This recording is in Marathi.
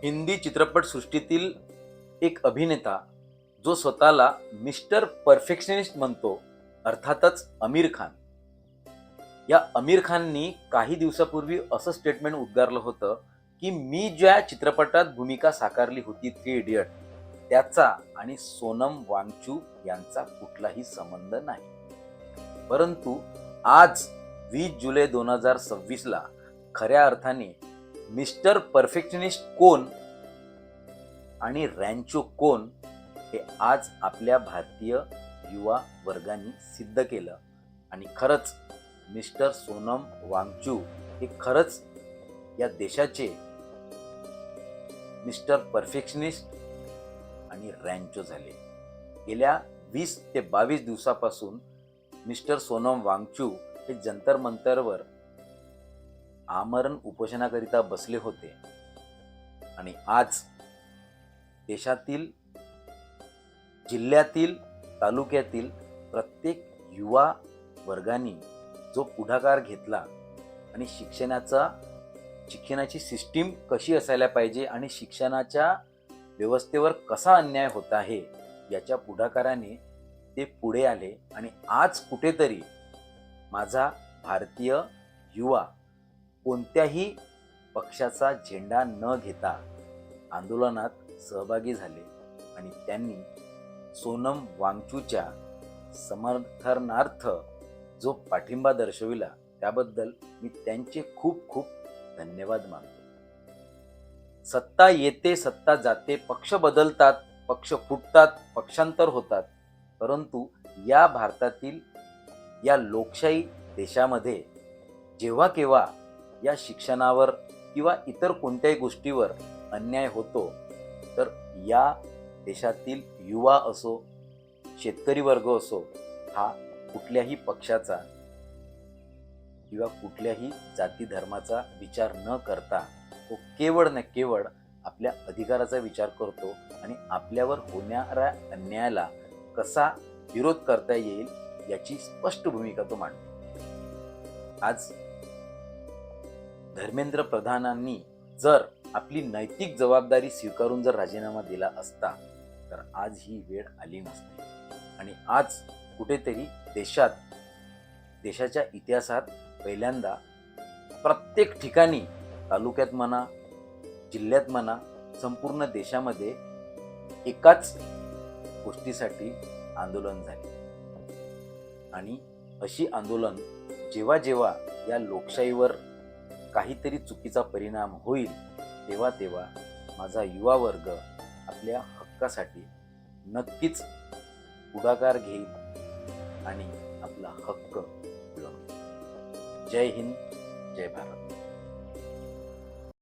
हिंदी चित्रपटसृष्टीतील एक अभिनेता जो स्वतःला मिस्टर परफेक्शनिस्ट म्हणतो, अर्थातच आमिर खान. या आमिर खाननी काही दिवसापूर्वी असं स्टेटमेंट उद्गारलं होतं की मी ज्या चित्रपटात भूमिका साकारली होती थ्री इडियट, त्याचा आणि सोनम वांगचूक यांचा कुठलाही संबंध नाही. परंतु आज 20 जुलै 2026ला खऱ्या अर्थाने मिस्टर परफेक्शनिस्ट कोण आणि रॅन्चो कोण हे आज आपल्या भारतीय युवा वर्गाने सिद्ध केलं. आणि खरंच मिस्टर सोनम वांगचूक हे खरंच या देशाचे मिस्टर परफेक्शनिस्ट आणि रॅन्चो झाले. गेल्या 20 ते 22 दिवसापासून मिस्टर सोनम वांगचूक हे जंतर मंतरवर आमरण उपोषणाकरिता बसले होते. आणि आज देशातील, जिल्ह्यातील, तालुक्यातील प्रत्येक युवा वर्गाने जो पुढाकार घेतला आणि शिक्षणाची सिस्टीम कशी असायला पाहिजे आणि शिक्षणाच्या व्यवस्थेवर कसा अन्याय होत आहे याच्या पुढाकाराने ते पुढे आले. आणि आज कुठेतरी माझा भारतीय युवा कोणत्याही पक्षाचा झेंडा न घेता आंदोलनात सहभागी झाले आणि त्यांनी सोनम वांगचूकच्या समर्थनार्थ जो पाठिंबा दर्शविला त्याबद्दल मी त्यांचे खूप खूप धन्यवाद मानतो. सत्ता येते, सत्ता जाते, पक्ष बदलतात, पक्ष फुटतात, पक्षांतर होतात, परंतु या भारतातील या लोकशाही देशामध्ये जेव्हा केव्हा या शिक्षणावर किंवा इतर कोणत्याही गोष्टीवर अन्याय होतो तर या देशातील युवा असो, शेतकरी वर्ग असो, हा कुठल्याही पक्षाचा किंवा कुठल्याही जाती धर्माचा विचार न करता तो केवळ न केवळ आपल्या अधिकाराचा विचार करतो आणि आपल्यावर होणाऱ्या अन्यायाला कसा विरोध करता येईल याची स्पष्ट भूमिका तो मांडतो. आज धर्मेंद्र प्रधानांनी जर आपली नैतिक जबाबदारी स्वीकारून जर राजीनामा दिला असता तर आज ही वेळ आली नसती. आणि आज कुठेतरी देशाच्या इतिहासात पहिल्यांदा प्रत्येक ठिकाणी, तालुक्यात म्हणा, जिल्ह्यात म्हणा, संपूर्ण देशामध्ये एकाच गोष्टीसाठी आंदोलन झाले. आणि अशी आंदोलन जेव्हा जेव्हा या लोकशाहीवर काहीतरी चुकीचा परिणाम होईल तेव्हा तेव्हा माझा युवा वर्ग आपल्या हक्कासाठी नक्कीच पुढाकार घेईल आणि आपला हक्क मिळवून. जय हिंद, जय भारत.